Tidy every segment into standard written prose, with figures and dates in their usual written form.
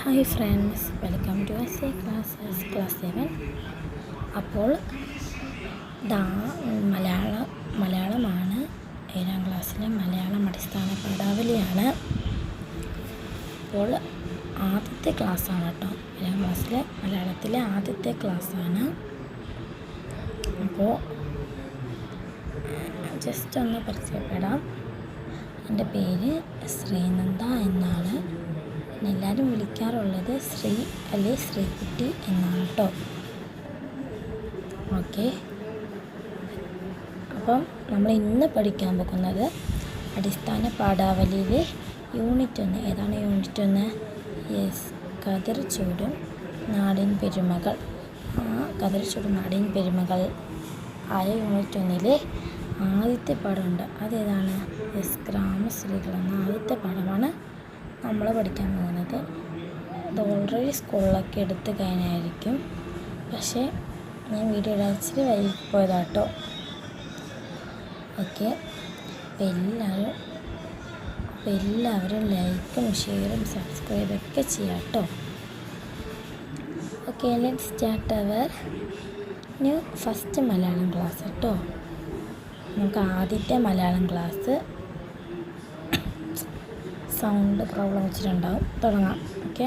Hi friends, welcome to S class 7. അപ്പോൾ മലയാളമാണ് 7ാം ക്ലാസ്സിലെ മലയാളം അടിസ്ഥാന പാഠാവലിയാണ്. അപ്പോൾ ആദ്യത്തെ ക്ലാസ്സാണ് കേട്ടോ, 7ാം ക്ലാസ്സിലെ മലയാളത്തിലെ ആദ്യത്തെ ക്ലാസ്സാണ്. അപ്പോൾ ജസ്റ്റ് ഒന്ന് പരിചയപ്പെടാം. എൻ്റെ പേര് ശ്രീനന്ദ എന്നാണ്. എല്ലാവരും വിളിക്കാറുള്ളത് ശ്രീ അല്ലെ ശ്രീകുട്ടി എന്നാണ് കേട്ടോ. ഓക്കെ, അപ്പം നമ്മൾ ഇന്ന് പഠിക്കാൻ പോകുന്നത് അടിസ്ഥാന പാഠാവലിയിലെ യൂണിറ്റ് 1. ഏതാണ് യൂണിറ്റ് 1? യെസ്, കതിർ ചൂടും നാടിൻ പെരുമകൾ. കതിർ ചൂടും നാടിൻ പെരുമകൾ ആയ യൂണിറ്റ് 1-ലെ ആദ്യത്തെ പാഠമുണ്ട്. അതേതാണ്? യെസ്, ഗ്രാമശ്രീകൾ എന്ന ആദ്യത്തെ പാഠമാണ് നമ്മൾ പഠിക്കാൻ പോകുന്നത്. അത് ഓൾറെഡി സ്കൂളിലൊക്കെ എടുത്ത് കഴിഞ്ഞായിരിക്കും, പക്ഷേ ഞാൻ വീഡിയോ ഇടാച്ചിട്ട് വൈകിപ്പോയതാട്ടോ. ഓക്കെ, എല്ലാവരും ലൈക്കും ഷെയറും സബ്സ്ക്രൈബൊക്കെ ചെയ്യാം കേട്ടോ. Okay, let's start our new first Malayalam class കേട്ടോ. നമുക്ക് ആദ്യത്തെ മലയാളം ക്ലാസ് സൗണ്ട് പ്രോബ്ലം വെച്ചിട്ടുണ്ടാവും. തുടങ്ങാം. ഓക്കെ,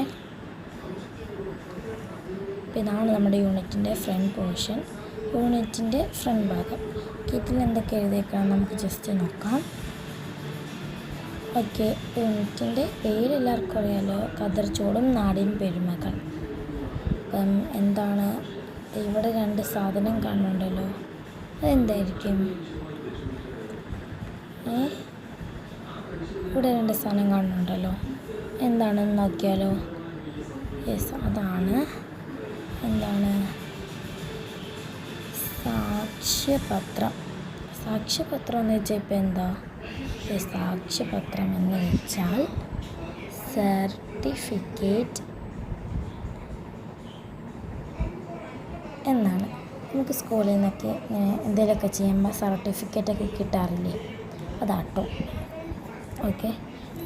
അപ്പോൾ ഇതാണ് നമ്മുടെ യൂണിറ്റിൻ്റെ ഫ്രണ്ട് പോർഷൻ, യൂണിറ്റിൻ്റെ ഫ്രണ്ട് ഭാഗം. ഇതിൽ എന്തൊക്കെ എഴുതിയേക്കണം നമുക്ക് ജസ്റ്റ് നോക്കാം. ഓക്കെ, യൂണിറ്റിൻ്റെ പേര് എല്ലാവർക്കും അറിയാമല്ലോ, കതിർ ചൂടും നാടിൻ പെരുമകൾ. അപ്പം എന്താണ് ഇവിടെ 2 സാധനം കാണുന്നുണ്ടല്ലോ, അതെന്തായിരിക്കും? ഇവിടെ 2 സാധനം കാണുന്നുണ്ടല്ലോ, എന്താണെന്ന് നോക്കിയാലോ. യെസ്, അതാണ് എന്താണ് സാക്ഷ്യപത്രം. സാക്ഷ്യപത്രം എന്ന് വെച്ചാൽ ഇപ്പം എന്താ? സാക്ഷ്യപത്രം എന്ന് വെച്ചാൽ സർട്ടിഫിക്കറ്റ് എന്നാണ്. നമുക്ക് സ്കൂളിൽ നിന്നൊക്കെ എന്തെങ്കിലുമൊക്കെ ചെയ്യുമ്പോൾ സർട്ടിഫിക്കറ്റൊക്കെ കിട്ടാറില്ലേ, അതാട്ടോ. ഓക്കെ,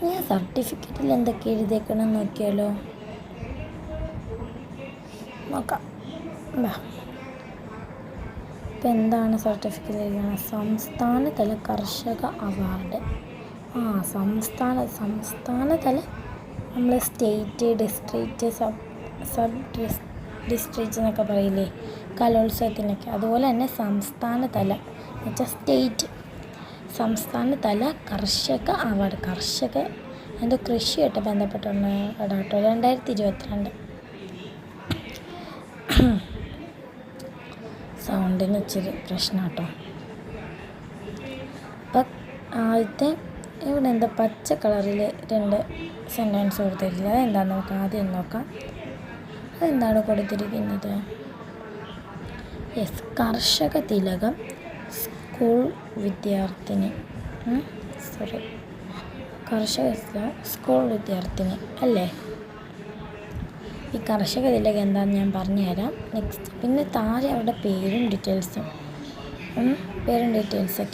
ഞാൻ സർട്ടിഫിക്കറ്റിൽ എന്തൊക്കെ എഴുതിയേക്കണം നോക്കിയാലോ. നോക്കാം. ഇപ്പം എന്താണ് സർട്ടിഫിക്കറ്റ് എഴുതണം? സംസ്ഥാനതല കർഷക അവാർഡ്. സംസ്ഥാനതല നമ്മൾ സ്റ്റേറ്റ്, ഡിസ്ട്രിക്റ്റ്, സബ് ഡിസ്ട്രിക്റ്റ് എന്നൊക്കെ പറയില്ലേ കലോത്സവത്തിനൊക്കെ, അതുപോലെ തന്നെ സംസ്ഥാനതല എന്ന് വെച്ചാൽ സ്റ്റേറ്റ്. സംസ്ഥാനതല കർഷക അവാർഡ്. കർഷക എൻ്റെ കൃഷിയായിട്ട് ബന്ധപ്പെട്ടുള്ള കേട്ടോ, 2022. സൗണ്ടിന് ഇച്ചിരി പ്രശ്നം കേട്ടോ. അപ്പം ആദ്യത്തെ ഇവിടെ എന്താ പച്ച കളറിൽ 2 സെൻറ്റൻസ് കൊടുത്തിട്ടില്ല, അതെന്താണെന്ന് നോക്കാം. ആദ്യം നോക്കാം, അതെന്താണ് കൊടുത്തിരിക്കുന്നത്? യെസ്, കർഷക തിലകം സ്കൂൾ വിദ്യാർത്ഥിനി. സ്കൂൾ വിദ്യാർത്ഥിനി അല്ലേ? ഈ കർഷക തിലകം എന്താണെന്ന് ഞാൻ പറഞ്ഞുതരാം നെക്സ്റ്റ്. പിന്നെ താഴെ അവരുടെ പേരും ഡീറ്റെയിൽസൊക്കെ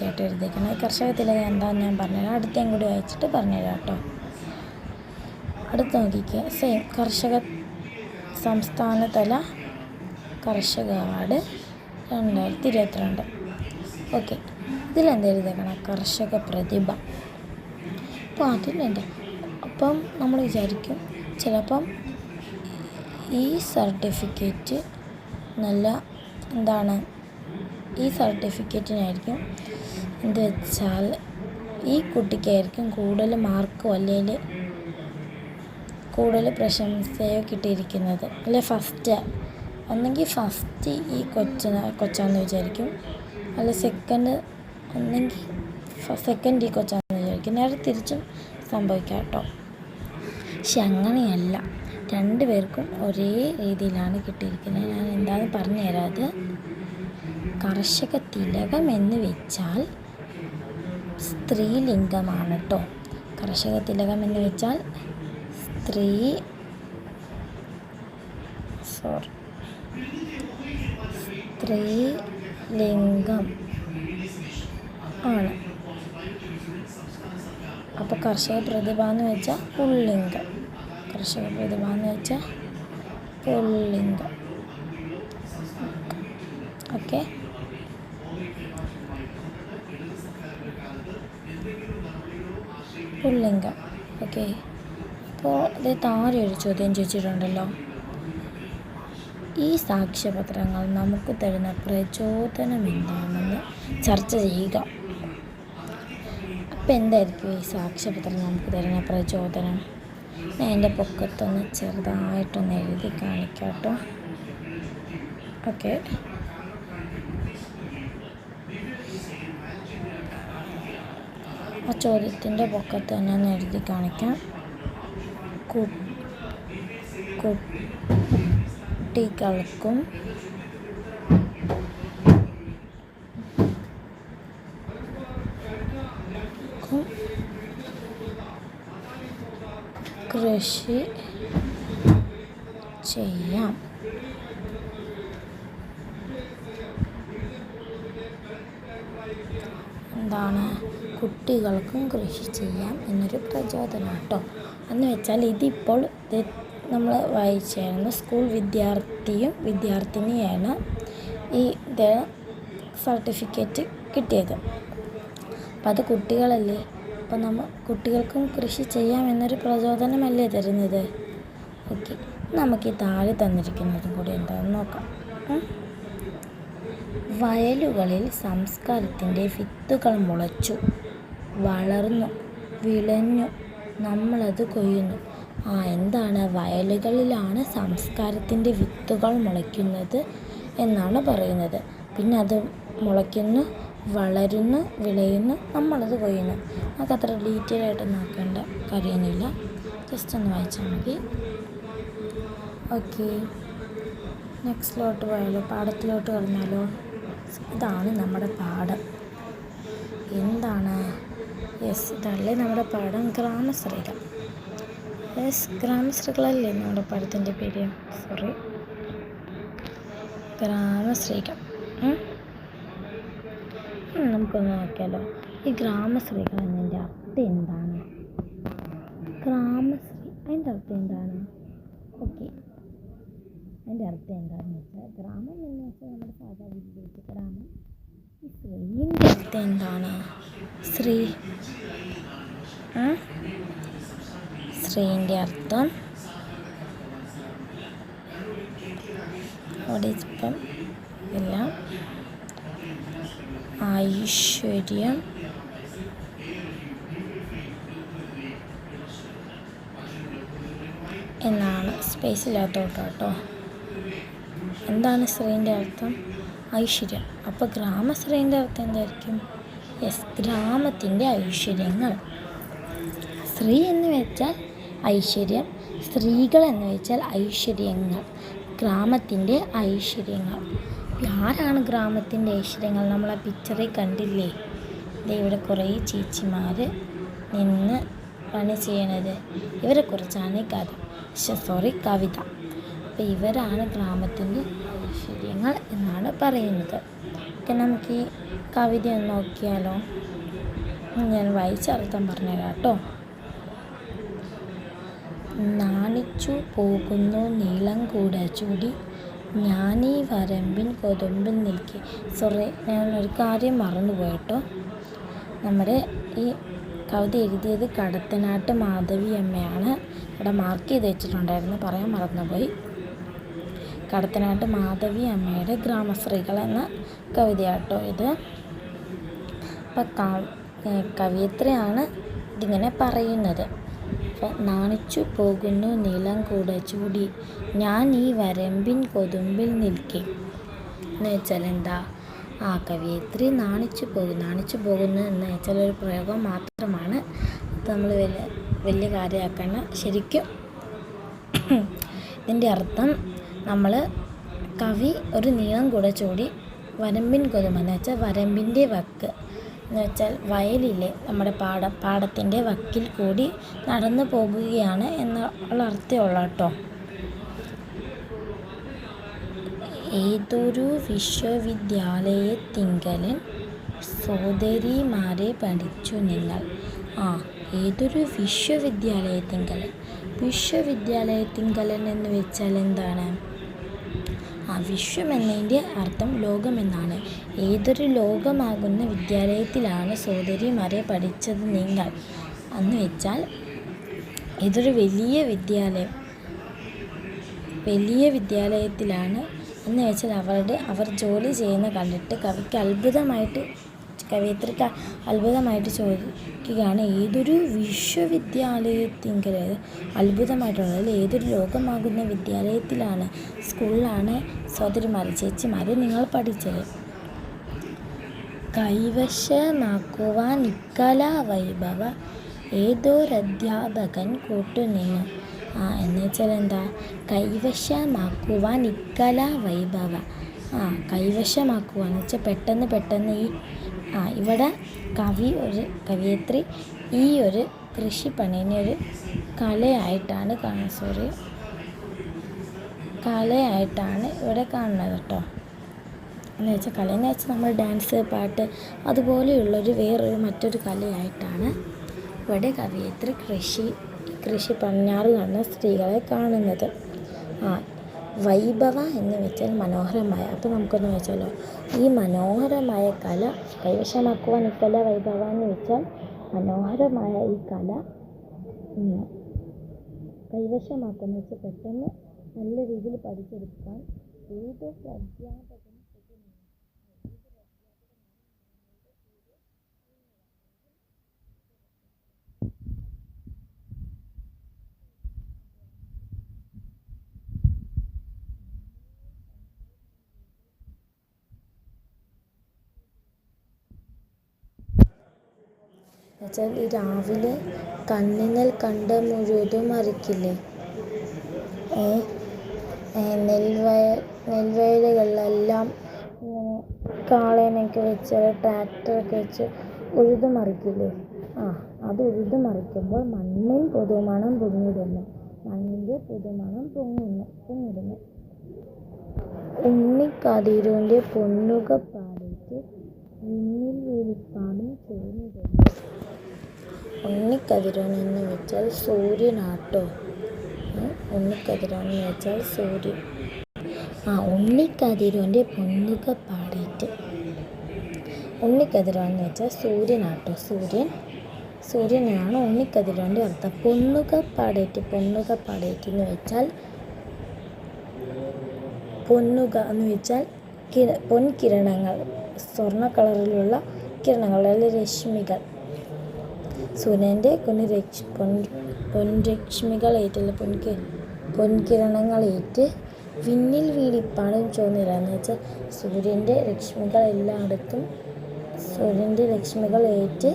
ആയിട്ട് എഴുതിയിരിക്കണം. ഈ കർഷക തിലകം എന്താണെന്ന് ഞാൻ പറഞ്ഞുതരാം, അടുത്തേം കൂടി വായിച്ചിട്ട് പറഞ്ഞുതരാം കേട്ടോ. അടുത്ത് നോക്കിക്കുക, സെയിം സംസ്ഥാനതല കർഷക അവാർഡ് 2022. ഓക്കെ, ഇതിലെന്ത് എഴുതേക്കണം? കർഷക പ്രതിഭ. അപ്പോൾ അതിലെന്താ? അപ്പം നമ്മൾ വിചാരിക്കും ചിലപ്പം ഈ സർട്ടിഫിക്കറ്റ് നല്ല എന്താണ്, ഈ സർട്ടിഫിക്കറ്റിനായിരിക്കും എന്ത് വെച്ചാൽ ഈ കുട്ടിക്കായിരിക്കും കൂടുതൽ മാർക്കോ അല്ലെങ്കിൽ കൂടുതൽ പ്രശംസയോ കിട്ടിയിരിക്കുന്നത്, അല്ലെ ഫസ്റ്റ്. ഒന്നെങ്കിൽ ഫസ്റ്റ് ഈ കൊച്ചാന്ന് വിചാരിക്കും, അല്ല സെക്കൻഡ് ഈ കൊച്ചാന്ന് വിചാരിക്കും. നേരെ തിരിച്ചും സംഭവിക്കാം കേട്ടോ. പക്ഷെ അങ്ങനെയല്ല, 2 പേർക്കും ഒരേ രീതിയിലാണ് കിട്ടിയിരിക്കുന്നത്. ഞാൻ എന്താണെന്ന് പറഞ്ഞു തരാം. അത് കർഷക തിലകം എന്ന് വെച്ചാൽ സ്ത്രീലിംഗമാണ് കേട്ടോ. കർഷക തിലകം എന്ന് വെച്ചാൽ സ്ത്രീലിംഗം ആണ്. അപ്പോൾ കർഷക പ്രതിഭ എന്ന് വെച്ചാൽ പുല്ലിംഗം. കർഷക പ്രതിഭ എന്ന് വെച്ചാൽ പുല്ലിംഗം. ഓക്കെ, പുല്ലിംഗം. ഓക്കെ, അപ്പോൾ ഇത് താഴെ ഒരു ചോദ്യം ചോദിച്ചിട്ടുണ്ടല്ലോ, ഈ സാക്ഷ്യപത്രങ്ങൾ നമുക്ക് തരുന്ന പ്രചോദനം എന്താണെന്ന് ചർച്ച ചെയ്യുക. അപ്പം എന്തായിരിക്കും ഈ സാക്ഷ്യപത്രം നമുക്ക് തരുന്ന പ്രചോദനം? ഞാൻ എൻ്റെ പൊക്കത്തൊന്ന് ചെറുതായിട്ടൊന്ന് എഴുതി കാണിക്കാം കേട്ടോ. ഓക്കെ, ആ ചോദ്യത്തിൻ്റെ പൊക്കത്ത് തന്നെ ഒന്ന് എഴുതി കാണിക്കാം. കുട്ടികൾക്കും കൃഷി ചെയ്യാം. എന്താണ്? കുട്ടികൾക്കും കൃഷി ചെയ്യാം എന്നൊരു പ്രചോദനം കേട്ടോ. എന്ന് വെച്ചാൽ ഇതിപ്പോൾ നമ്മൾ വായിച്ചായിരുന്നു, സ്കൂൾ വിദ്യാർത്ഥിയും വിദ്യാർത്ഥിനിയാണ് ഈ സർട്ടിഫിക്കറ്റ് കിട്ടിയത്. അപ്പം അത് കുട്ടികളല്ലേ, അപ്പം കുട്ടികൾക്കും കൃഷി ചെയ്യാം എന്നൊരു പ്രചോദനമല്ലേ തരുന്നത്. ഓക്കെ, നമുക്ക് ഈ താഴെ തന്നിരിക്കുന്നതും കൂടി എന്താണെന്ന് നോക്കാം. വയലുകളിൽ സംസ്കാരത്തിൻ്റെ വിത്തുകൾ മുളച്ചു, വളർന്നു, വിളഞ്ഞു, നമ്മളത് കൊയ്യുന്നു. എന്താണ്? വയലുകളിലാണ് സംസ്കാരത്തിൻ്റെ വിത്തുകൾ മുളയ്ക്കുന്നത് എന്നാണ് പറയുന്നത്. പിന്നെ അത് മുളയ്ക്കുന്നു, വളരുന്നു, വിളയുന്നു, നമ്മളത് കൊയ്യുന്നു. നമുക്ക് അത്ര ഡീറ്റെയിൽ ആയിട്ട് നോക്കേണ്ട കാര്യമൊന്നുമില്ല, ജസ്റ്റ് ഒന്ന് വായിച്ചാൽ മതി. ഓക്കെ, നെക്സ്റ്റിലോട്ട് പോയാലോ, പാടത്തിലോട്ട് കടന്നാലോ. ഇതാണ് നമ്മുടെ പാടം. എന്താണ്? യെസ്, ഇതല്ലേ നമ്മുടെ പാടം, ഗ്രാമശ്രീകൾ. യെസ്, ഗ്രാമശ്രീകളല്ലേ നമ്മുടെ പാടത്തിൻ്റെ പേര്. സോറി, ഗ്രാമശ്രീകൾ. നമുക്കൊന്ന് നോക്കിയാലോ, ഈ ഗ്രാമശ്രീകൾ എന്നതിൻ്റെ അർത്ഥം എന്താണ്? ഗ്രാമശ്രീ അതിൻ്റെ അർത്ഥം എന്താണ്? ഓക്കെ, അതിൻ്റെ അർത്ഥം എന്താണെന്ന് വെച്ചാൽ, ഗ്രാമം എന്ന് വെച്ചാൽ നമ്മുടെ സാധാ വില്ലേജ് ഗ്രാമം. ഈ ശ്രീൻ്റെ അർത്ഥം എന്താണ്? ശ്രീൻ്റെ അർത്ഥം അവിടെ ഇപ്പം എല്ലാം ഐശ്വര്യം, എന്നാണ്. സ്പേസില്ലാത്തോട്ടോ കേട്ടോ. എന്താണ് ശ്രീൻ്റെ അർത്ഥം? ഐശ്വര്യം. അപ്പോൾ ഗ്രാമശ്രീൻ്റെ അർത്ഥം എന്തായിരിക്കും? യെസ്, ഗ്രാമത്തിൻ്റെ ഐശ്വര്യങ്ങൾ. ശ്രീ എന്ന് വെച്ചാൽ ഐശ്വര്യം, സ്ത്രീകൾ എന്ന് വെച്ചാൽ ഐശ്വര്യങ്ങൾ, ഗ്രാമത്തിൻ്റെ ഐശ്വര്യങ്ങൾ. ആരാണ് ഗ്രാമത്തിൻ്റെ ഐശ്വര്യങ്ങൾ? നമ്മൾ ആ പിക്ചറിൽ കണ്ടില്ലേ, ഇവിടെ കുറേ ചേച്ചിമാർ നിന്ന് പണി ചെയ്യണത്. ഇവരെക്കുറിച്ചാണ് ഈ കവിത. അപ്പോൾ ഇവരാണ് ഗ്രാമത്തിൻ്റെ ഐശ്വര്യങ്ങൾ എന്നാണ് പറയുന്നത്. ഓക്കെ, നമുക്ക് ഈ കവിത ഒന്ന് നോക്കിയാലോ. ഞാൻ വായിച്ചർത്ഥം പറഞ്ഞുതരാം കേട്ടോ. നാണിച്ചു പോകുന്നു നീളം കൂട ചൂടി, ഞാനീ വരമ്പിൻ കൊതുമ്പിൽ നിൽക്കെ. സോറി, ഞാനൊരു കാര്യം മറന്നുപോയിട്ടോ. നമ്മുടെ ഈ കവിത എഴുതിയത് കടത്തനാട്ട് മാധവി അമ്മയാണ്. ഇവിടെ മാർക്ക് ചെയ്ത് വെച്ചിട്ടുണ്ടായിരുന്നു, പറയാൻ മറന്നുപോയി. കടത്തനാട്ട് മാധവി അമ്മയുടെ ഗ്രാമശ്രീകൾ എന്ന കവിതയാട്ടോ ഇത്. അപ്പം കവിയത്രിയാണ് ഇതിങ്ങനെ പറയുന്നത്. അപ്പം നാണിച്ചു പോകുന്നു നീളം കൂട ചൂടി, ഞാൻ ഈ വരമ്പിൻ കൊതുമ്പിൽ നിൽക്കെ എന്ന് വെച്ചാൽ എന്താ? കവിയത്രി നാണിച്ചു പോകുന്നു എന്ന് വെച്ചാൽ ഒരു പ്രയോഗം മാത്രമാണ്. അത് നമ്മൾ വലിയ കാര്യമാക്കണം. ശരിക്കും ഇതിൻ്റെ അർത്ഥം, കവി ഒരു നീളം കൂടെ ചൂടി വരമ്പിൻ കൊതുമ്പ് എന്ന് വെച്ചാൽ വരമ്പിൻ്റെ വക്ക് എന്ന് വെച്ചാൽ വയലിലെ നമ്മുടെ പാടത്തിൻ്റെ വക്കിൽ കൂടി നടന്നു പോകുകയാണ് എന്നുള്ള അർത്ഥമുള്ള കേട്ടോ. ഏതൊരു വിശ്വവിദ്യാലയത്തിങ്കലൻ സോദരിമാരെ പഠിച്ചു നിങ്ങൾ. ഏതൊരു വിശ്വവിദ്യാലയത്തിങ്കലൻ, വിശ്വവിദ്യാലയത്തിങ്കലൻ എന്ന് വെച്ചാൽ എന്താണ്? വിശ്വം എന്നതിൻ്റെ അർത്ഥം ലോകമെന്നാണ്. ഏതൊരു ലോകമാകുന്ന വിദ്യാലയത്തിലാണ് സോദരിമാരെ പഠിച്ചത് നിങ്ങൾ എന്ന് വെച്ചാൽ ഏതൊരു വലിയ വിദ്യാലയത്തിലാണ് എന്ന് വെച്ചാൽ അവർ ജോലി ചെയ്യുന്ന കണ്ടിട്ട് കവയിത്രിക്ക് അത്ഭുതമായിട്ട് ചോദിക്കുകയാണ്, ഏതൊരു വിശ്വവിദ്യാലയത്തിങ്കൽ അത്ഭുതമായിട്ടുള്ളത് ഏതൊരു ലോകമാകുന്ന വിദ്യാലയത്തിലാണ്, സ്കൂളിലാണ് സഹോദരിമാർ ചേച്ചിമാരെ നിങ്ങൾ പഠിച്ചത്. കൈവശമാക്കുവാൻ ഇക്കലാവൈഭവ ഏതൊരധ്യാപകൻ കൂട്ടുനിന്നു. എന്ന് വെച്ചാൽ എന്താ? കൈവശമാക്കുവാൻ ഇക്കലാവൈഭവ. കൈവശമാക്കുവാൻ എന്ന് വെച്ചാൽ പെട്ടെന്ന് ഇവിടെ കവയിത്രി ഈ ഒരു കൃഷിപ്പണിനെ ഒരു കലയായിട്ടാണ് ഇവിടെ കാണുന്നത് കേട്ടോ. എന്ന് വെച്ചാൽ കലയെന്ന് വെച്ചാൽ നമ്മൾ ഡാൻസ്, പാട്ട് അതുപോലെയുള്ളൊരു മറ്റൊരു കലയായിട്ടാണ് ഇവിടെ കവയിത്രി കൃഷി പണിഞ്ഞാറ് നടന്ന സ്ത്രീകളെ കാണുന്നത്. വൈഭവ എന്ന് വെച്ചാൽ മനോഹരമായ. അപ്പോൾ നമുക്കൊന്ന് വെച്ചാലോ, ഈ മനോഹരമായ കല കൈവശമാക്കുവാൻ ഈ കല വൈഭവ എന്ന് വെച്ചാൽ മനോഹരമായ ഈ കല കൈവശമാക്കുക എന്ന് വെച്ചാൽ പെട്ടെന്ന് നല്ല രീതിയിൽ പഠിച്ചെടുക്കാൻ ഏതൊരു അധ്യാപകൻ എന്നുവെച്ചാൽ ഈ രാവിലെ കണ്ണിനൽ കണ്ട മുഴുവതും മറിക്കില്ലേ. നെൽവയലുകളിലെല്ലാം ഇങ്ങനെ കാളേനൊക്കെ വെച്ച് ട്രാക്ടറൊക്കെ വെച്ച് ഉഴുതു മറിക്കില്ലേ. അത് ഉഴുതു മറിക്കുമ്പോൾ മണ്ണിൻ്റെ പുതുമണം പൊങ്ങിടുന്നു. ഉണ്ണിക്കതിരൂൻ്റെ പൊന്നുക പാടിയിട്ട് വിണ്ണിൽ വീഴിപ്പാടും ചേർന്നിടുന്നു. ഉണ്ണിക്കതിരോൻ എന്ന് വെച്ചാൽ സൂര്യനാട്ടോ. ഉണ്ണിക്കതിരോൻ എന്ന് വെച്ചാൽ സൂര്യൻ. ഉണ്ണിക്കതിരോൻ്റെ പൊന്നുക പാടിയിട്ട്. ഉണ്ണിക്കതിരോൻ എന്ന് വെച്ചാൽ സൂര്യനാട്ടോ. സൂര്യനാണ് ഉണ്ണിക്കതിരോൻ്റെ അർത്ഥം. പൊന്നുക പാടിയിട്ട് എന്ന് വെച്ചാൽ പൊൻകിരണങ്ങൾ, സ്വർണ്ണ കളറിലുള്ള കിരണങ്ങൾ, അല്ലെങ്കിൽ രശ്മികൾ. സൂര്യൻ്റെ പൊൻകിരണങ്ങളേറ്റ് വിണ്ണിൽ വീഴിപ്പാടും ചുവന്നിടാന്ന് വെച്ചാൽ സൂര്യൻ്റെ രശ്മികളേറ്റ്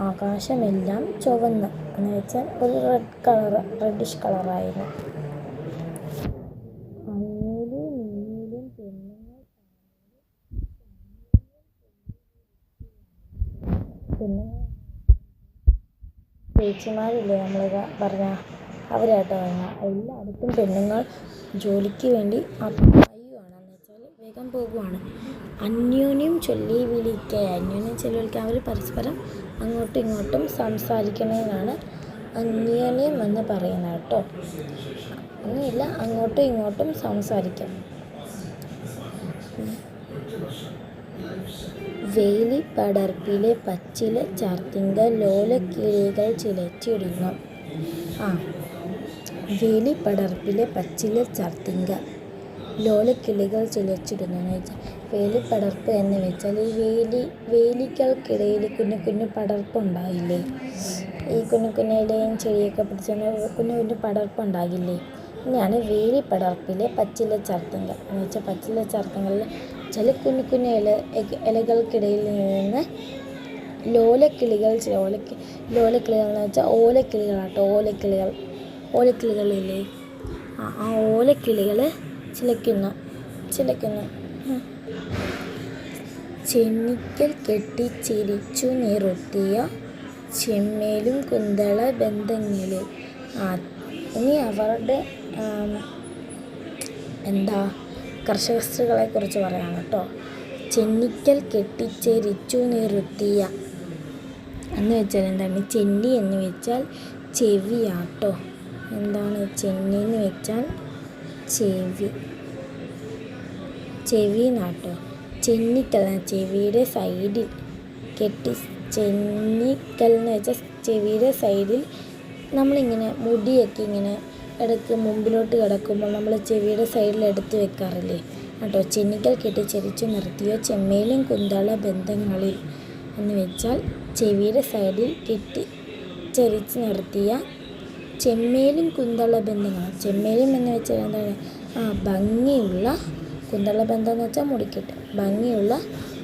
ആകാശമെല്ലാം ചുവന്ന് എന്ന് വെച്ചാൽ ഒരു റെഡിഷ് കളറായിരുന്നു. ചേച്ചിമാരില്ലേ നമ്മൾ പറഞ്ഞ അവരായിട്ട് പറഞ്ഞാൽ എല്ലായിടത്തും പെണ്ണുങ്ങൾ ജോലിക്ക് വേണ്ടി പായുകയാണെന്ന് വെച്ചാൽ വേഗം പോകുവാണ്. അന്യോന്യം ചൊല്ലി വിളിക്കുക അവർ പരസ്പരം അങ്ങോട്ടും ഇങ്ങോട്ടും സംസാരിക്കണമെന്നാണ് അന്യോന്യം എന്ന് പറയുന്നത് കേട്ടോ. അങ്ങനെയില്ല, അങ്ങോട്ടും ഇങ്ങോട്ടും സംസാരിക്കാം. വേലിപ്പടർപ്പിലെ പച്ചില ചാർത്തിങ്ക ലോലക്കിളികൾ ചിലച്ചിടുന്നു. വേലിപ്പടർപ്പിലെ പച്ചില ചാർത്തിങ്ക ലോലക്കിളികൾ ചിലച്ചിടുന്നു എന്ന് വെച്ചാൽ വേലിപ്പടർപ്പ് എന്ന് വെച്ചാൽ ഈ വേലികൾക്കിടയിൽ കുഞ്ഞു പടർപ്പുണ്ടാകില്ലേ. ഈ കുഞ്ഞു ഇലയും ചെടിയൊക്കെ പിടിച്ചാൽ കുഞ്ഞു പടർപ്പുണ്ടാകില്ലേ. ഇങ്ങനെയാണ് വേലിപ്പടർപ്പിലെ പച്ചില ചാർത്തിങ്ക എന്ന് വെച്ചാൽ പച്ചില ചാർത്തങ്ങളിൽ ചില കുഞ്ഞു ഇലകൾക്കിടയിൽ നിന്ന് ലോലക്കിളികൾ എന്ന് വെച്ചാൽ ഓലക്കിളികളാട്ടോ. ഓലക്കിളികളില്ലേ, ആ ഓലക്കിളികൾ ചിലയ്ക്കുന്നു. ചെന്നിക്കൽ കെട്ടി ചിരിച്ചു നിറുത്തിയ ചെമ്മേലും കുന്തള ബന്ധങ്ങളിൽ. ഇനി അവരുടെ കർഷക സ്ത്രീകളെ കുറിച്ച് പറയാം കേട്ടോ. ചെന്നിക്കൽ കെട്ടിച്ചെരിച്ചു നിറുത്തിയ എന്ന് വെച്ചാൽ എന്താണ്? ചെന്നി എന്ന് വെച്ചാൽ ചെവിയാട്ടോ. എന്താണ് ചെന്നിന്ന് വെച്ചാൽ ചെവി, ചെവിന്നാട്ടോ. ചെന്നിക്കൽ ചെവിയുടെ സൈഡിൽ കെട്ടി, ചെന്നിക്കൽ എന്ന് വെച്ചാൽ ചെവിയുടെ സൈഡിൽ നമ്മളിങ്ങനെ മുടിയൊക്കെ ഇങ്ങനെ ഇടയ്ക്ക് മുമ്പിലോട്ട് കിടക്കുമ്പോൾ നമ്മൾ ചെവിയുടെ സൈഡിൽ എടുത്ത് വെക്കാറില്ലേ കേട്ടോ. ചെന്നിക്കൽ കെട്ടി ചെരിച്ചു നിർത്തിയോ ചെമ്മേലും കുന്തള ബന്ധങ്ങളിൽ എന്ന് വെച്ചാൽ ചെവിയുടെ സൈഡിൽ കെട്ടി ചെരിച്ച് നിർത്തിയ ചെമ്മേലും കുന്തള ബന്ധങ്ങൾ. ചെമ്മേലും എന്ന് വെച്ചാൽ എന്താണ്? ഭംഗിയുള്ള, കുന്തള ബന്ധം എന്ന് വെച്ചാൽ മുടിക്കെട്ട്, ഭംഗിയുള്ള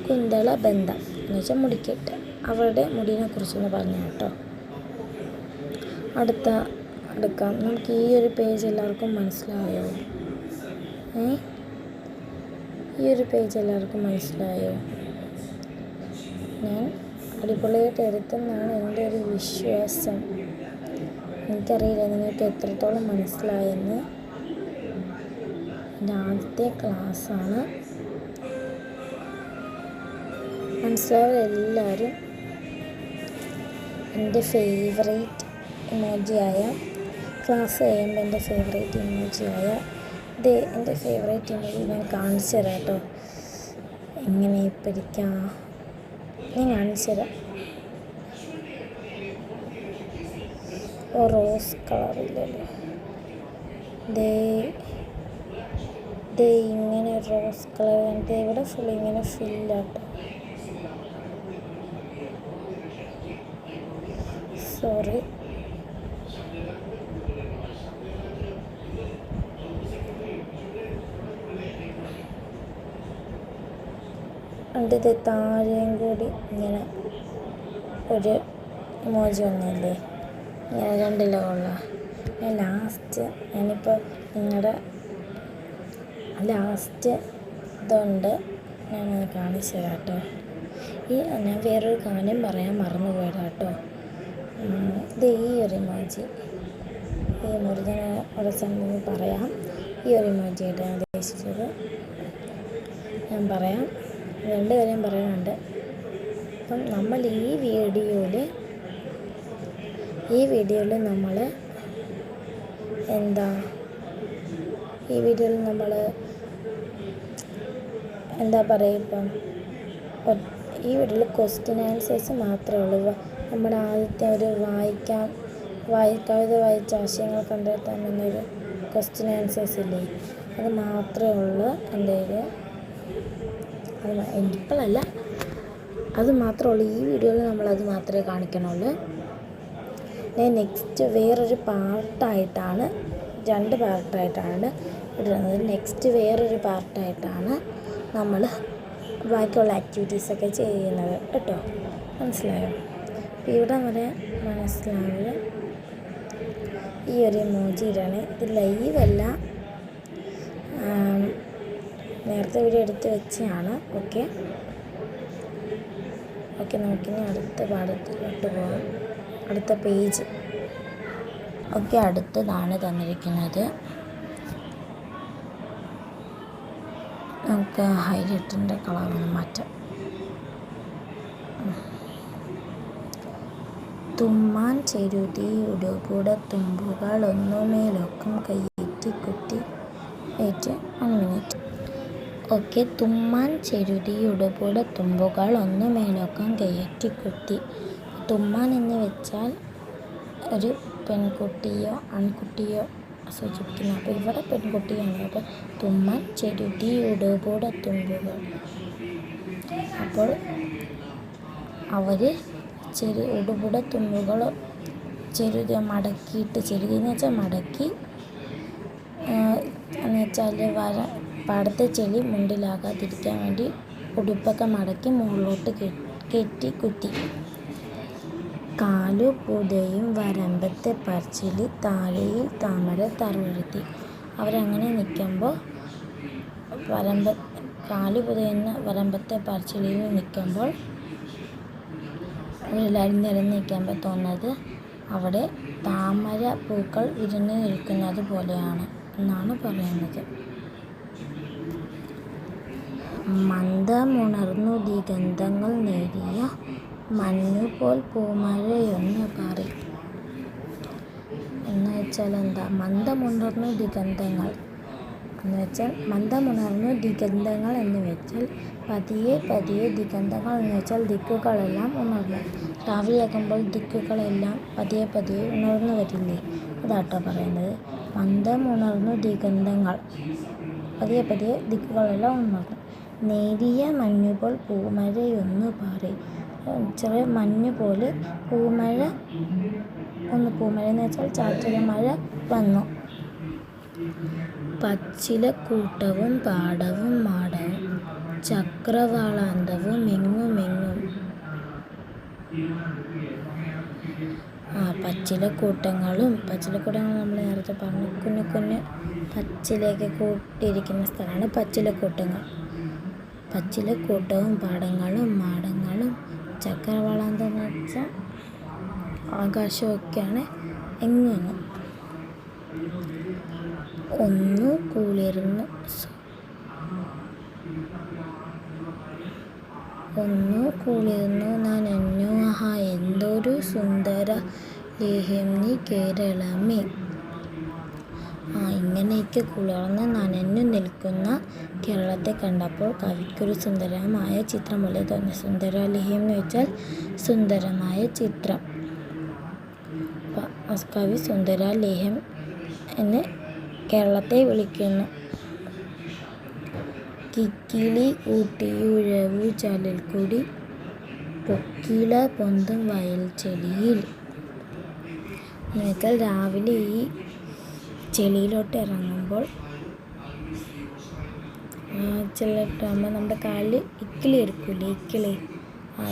കുന്തള ബന്ധം എന്ന് വെച്ചാൽ മുടിക്കെട്ട്. അവരുടെ മുടിനെ കുറിച്ചൊന്ന് പറഞ്ഞു കേട്ടോ. അടുക്കാം. നമുക്ക് ഈ ഒരു പേജ് എല്ലാവർക്കും മനസ്സിലായോ? ഈ ഒരു പേജ് എല്ലാവർക്കും മനസ്സിലായോ? ഞാൻ അടിപൊളിയായിട്ട് എടുത്തെന്നാണ് എൻ്റെ ഒരു വിശ്വാസം. എനിക്കറിയില്ല നിങ്ങൾക്ക് എത്രത്തോളം മനസ്സിലായെന്ന്. എൻ്റെ ആദ്യത്തെ ക്ലാസ്സാണ്. മനസ്സിലായവരെല്ലാവരും എൻ്റെ ഫേവറേറ്റ് ഇമോജിയായ, ക്ലാസ് കഴിയുമ്പോൾ എൻ്റെ ഫേവറേറ്റ് ഇമോജിയായ എൻ്റെ ഫേവറേറ്റ് ഇമോജി ഞാൻ കാണിച്ചു തരാം കേട്ടോ. എങ്ങനെ പഠിക്കാം ഞാൻ കാണിച്ചു തരാം. റോസ് കളറില്ലല്ലോ, ഇങ്ങനെ റോസ് കളർ. എൻ്റെ ഇവിടെ ഫുൾ ഇങ്ങനെ ഫില്ലാട്ടോ. സോറി. എൻ്റെ താഴെയും കൂടി ഇങ്ങനെ ഒരു ഇമോജി ഒന്നുമില്ലേ, ഇങ്ങനെ രണ്ടിലോ ഉള്ള. ഞാൻ ഞാനിപ്പോൾ നിങ്ങളുടെ ലാസ്റ്റ് ഇതുണ്ട്, ഞാനത് കാണിച്ചു തരാം കേട്ടോ. ഞാൻ വേറൊരു കാര്യം പറയാൻ മറന്നു പോയതാ കേട്ടോ. ഈ ഒരു ഇമോജി, ഈ ഇമോജി ഞാൻ ഒരു സമയം പറയാം. ഈ ഒരു ഇമോജിയായിട്ട് ഞാൻ ഉദ്ദേശിച്ചത് ഞാൻ പറയാം. 2 കാര്യം പറയാനുണ്ട്. അപ്പം നമ്മൾ ഈ വീഡിയോയിൽ നമ്മൾ എന്താ പറയുക, ഇപ്പം ഈ വീഡിയോയിൽ ക്വസ്റ്റ്യൻ ആൻസേഴ്സ് മാത്രമേ ഉള്ളൂ. നമ്മുടെ ആദ്യത്തെ ഒരു കവിത വായിച്ച ആശയങ്ങൾ കണ്ടെത്താൻ എന്നൊരു ക്വസ്റ്റ്യൻ ആൻസേഴ്സ് ഇല്ലേ, അത് മാത്രമേ ഉള്ളൂ എൻ്റെ ഇത്. എനിക്കിപ്പോഴല്ല, അത് മാത്രമേ ഉള്ളൂ. ഈ വീഡിയോയിൽ നമ്മളത് മാത്രമേ കാണിക്കണുള്ളൂ. ഞാൻ നെക്സ്റ്റ് വേറൊരു പാർട്ടായിട്ടാണ്, 2 പാർട്ടായിട്ടാണ് ഇടുന്നത്. നെക്സ്റ്റ് വേറൊരു പാർട്ടായിട്ടാണ് നമ്മൾ ബാക്കിയുള്ള ആക്ടിവിറ്റീസൊക്കെ ചെയ്യുന്നത് കേട്ടോ. മനസ്സിലായോ? ഇവിടെ വരെ മനസ്സിലായത് ഈ ഒരു ഇമോജിയിലാണ്. ഇത് ലൈവല്ല, നേരത്തെ വീഡിയോ എടുത്ത് വെച്ചാണ്. ഓക്കെ, നമുക്കിനി അടുത്ത പാഠത്തിലോട്ട് പോകാം. അടുത്ത പേജ്. ഓക്കെ, അടുത്തതാണ് തന്നിരിക്കുന്നത്. നമുക്ക് ഹൈലൈറ്റിൻ്റെ കളറൊന്ന് മാറ്റാം. തുമ്മാൻ ചെരുതിയുടെ കൂടെ തുമ്പുകൾ ഒന്നുമേലൊക്കും കയ്യേറ്റി കുത്തി. 1 മിനിറ്റ്. ഓക്കെ, തുമ്മാൻ ചെരുതിയുടെ കൂടെ തുമ്പുകൾ ഒന്നുമേലൊക്കം കയ്യേറ്റി കുത്തി. തുമ്മാൻ എന്ന് വെച്ചാൽ ഒരു പെൺകുട്ടിയോ ആൺകുട്ടിയോ സൂചിപ്പിക്കുന്നു. അപ്പോൾ ഇവിടെ പെൺകുട്ടിയാണ്. അപ്പോൾ തുമ്മാൻ ചെരുതിയുടെ കൂടെ തുമ്പുകൾ. അപ്പോൾ അവർ ഉടുപുട തുമ്പുകൾ ചെരുതി മടക്കിയിട്ട്, ചെരുതി എന്ന് വെച്ചാൽ മടക്കി എന്ന് വെച്ചാൽ പാടത്തെ ചെളി മുണ്ടിലാകാതിരിക്കാൻ വേണ്ടി ഉടുപ്പൊക്കെ മടക്കി മുകളിലോട്ട് കെട്ടി കുത്തി. കാലു പുതയും വരമ്പത്തെ പറിച്ചിലി താഴെയിൽ താമര തറുവഴുത്തി. അവരങ്ങനെ നിൽക്കുമ്പോൾ കാലു പുതയുന്ന വരമ്പത്തെ പറിച്ചിലിയിൽ നിൽക്കുമ്പോൾ അവരെല്ലാവരും നിരന്ന് നിൽക്കുമ്പോൾ തോന്നുന്നത് അവിടെ താമര പൂക്കൾ വിരിഞ്ഞു നിൽക്കുന്നത് പോലെയാണ് എന്നാണ് പറയുന്നത്. മന്ദമുണർന്നു ദിഗന്ധങ്ങൾ നേടിയ മഞ്ഞുപോൽ പൂമഴയൊന്ന് പാറി. എന്ന് വെച്ചാൽ എന്താ? മന്ദമുണർന്നു ദിഗന്ധങ്ങൾ എന്ന് വെച്ചാൽ മന്ദമുണർന്നു ദിഗന്ധങ്ങൾ എന്ന് വെച്ചാൽ പതിയെ പതിയെ ദിഗന്ധങ്ങൾ എന്ന് വെച്ചാൽ ദിക്കുകളെല്ലാം ഉണർന്നു. രാവിലെയാകുമ്പോൾ ദിക്കുകളെല്ലാം പതിയെ പതിയെ ഉണർന്നു വരില്ലേ? അതാട്ടോ പറയുന്നത്. മന്ദമുണർന്നു ദിഗന്ധങ്ങൾ, പതിയെ പതിയെ ദിക്കുകളെല്ലാം ഉണർന്നു. നേരിയ മഞ്ഞുപോൽ പൂമഴയൊന്നു പാറി. ചെറിയ മഞ്ഞ് പോലെ പൂമഴ എന്ന് വെച്ചാൽ ചാറ്റൽ മഴ വന്നു. പച്ചിലക്കൂട്ടവും പാടവും മാടവും ചക്രവാളാന്തവും എങ്ങുമെങ്ങും. പച്ചിലക്കൂട്ടങ്ങൾ നമ്മൾ നേരത്തെ പറഞ്ഞു. കുഞ്ഞു കുഞ്ഞ് പച്ചിലയൊക്കെ കൂട്ടിയിരിക്കുന്ന സ്ഥലമാണ് പച്ചിലക്കൂട്ടങ്ങൾ. പച്ചിലക്കൂട്ടവും പാടങ്ങളും മാടങ്ങളും ചക്രവാളാന്തം എന്ന് വെച്ചാൽ ആകാശമൊക്കെയാണ് എങ്ങുമെങ്ങും. ഒന്നു കുളിർന്നു നനഞ്ഞു. ആഹാ, എന്തൊരു സുന്ദര ലേഹ്യം നീ കേരളമേ. ഇങ്ങനെയൊക്കെ കുളിർന്ന് നനഞ്ഞു നിൽക്കുന്ന കേരളത്തെ കണ്ടപ്പോൾ കവിക്കൊരു സുന്ദരമായ ചിത്രം പോലെ തോന്നി. സുന്ദരലേഹ്യം എന്ന് വെച്ചാൽ സുന്ദരമായ ചിത്രം. കവി സുന്ദരലേഹ്യം എന്ന് കേരളത്തെ വിളിക്കുന്നു. കിക്കിളി കൂട്ടിയുഴവു ചാലിൽക്കൂടി പൊക്കിള പൊന്തും വയൽ ചെളിയിൽ എന്ന് വെച്ചാൽ രാവിലെ ഈ ചെളിയിലോട്ട് ഇറങ്ങുമ്പോൾ ചെളിയിട്ടാകുമ്പോൾ നമ്മുടെ കാലിൽ ഇക്കിളി എടുക്കില്ലേ?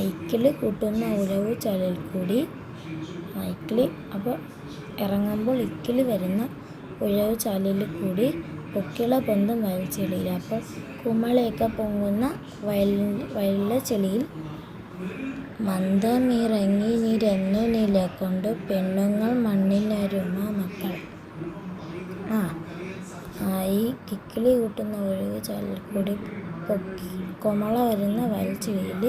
ഇക്കിളി കൂട്ടുന്ന ഉഴവു ചാലിൽ കൂടി. ഇക്കിളി അപ്പോൾ ഇറങ്ങുമ്പോൾ ഇക്കിളി വരുന്ന ഉഴവു ചാലിൽ കൂടി പൊക്കിള പൊന്തും വയൽ ചെളിയിൽ. അപ്പോൾ കുമളയൊക്കെ പൊങ്ങുന്ന വയലിലെ ചെളിയിൽ. മന്ദമിറങ്ങി നിരന്നു നിലകൊണ്ടു പെണ്ണുങ്ങൾ മണ്ണിനരുമ മക്കൾ. ഈ കിക്കിളി കൂട്ടുന്ന ഒഴുകു ചാലിൽ കൂടി കുമള വരുന്ന വയൽ ചെളിയിൽ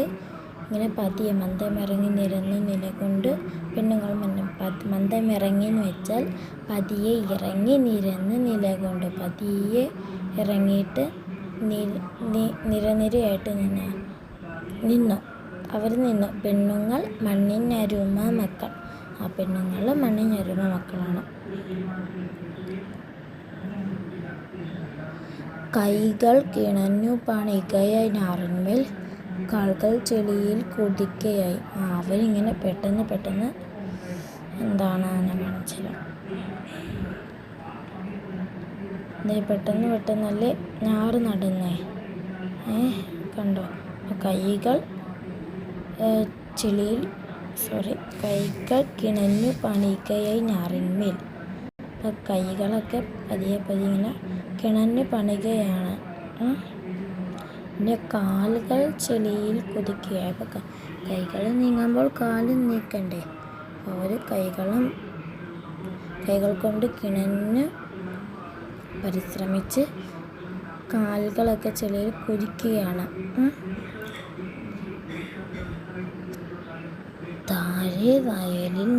ഇങ്ങനെ പതിയെ മന്ദമിറങ്ങി നിരന്നു നിലകൊണ്ട് പെണ്ണുങ്ങൾ മന്ദമിറങ്ങി എന്ന് വെച്ചാൽ പതിയെ ഇറങ്ങി നിരന്ന് നിലകൊണ്ട്. പതിയെ ഇറങ്ങിയിട്ട് നിരനിരയായിട്ട് നിന്നു. അവർ നിന്നു. പെണ്ണുങ്ങൾ മണ്ണിനരുമ മക്കൾ. പെണ്ണുങ്ങൾ മണ്ണിനരുമ മക്കളാണ്. കൈകൾ കിണഞ്ഞു പണികയായി ഞാറിന്മേൽ കാൽകൾ ചെളിയിൽ കുതിക്കയായി. അവരിങ്ങനെ പെട്ടെന്ന് എന്താണ് ഞാൻ കാണിച്ചില്ല. പെട്ടെന്നല്ലേ ഞാറ് നടുന്നേ. കണ്ടോ? കൈകൾ കൈകൾ കിണഞ്ഞു പണികയായി ഞാറിന്മേൽ. അപ്പം കൈകളൊക്കെ പതിയെ ഇങ്ങനെ കിണഞ്ഞു പണികയാണ്. പിന്നെ കാലുകൾ ചെളിയിൽ കുതിക്കുകയായി. അപ്പം കൈകൾ നീങ്ങുമ്പോൾ കാലും നീക്കണ്ടേ? അവർ കൈകൾ കൊണ്ട് കിണഞ്ഞ് പരിശ്രമിച്ച് കാലുകളൊക്കെ ചെളിയിൽ കുതിക്കുകയാണ്. താഴെ വയലിൽ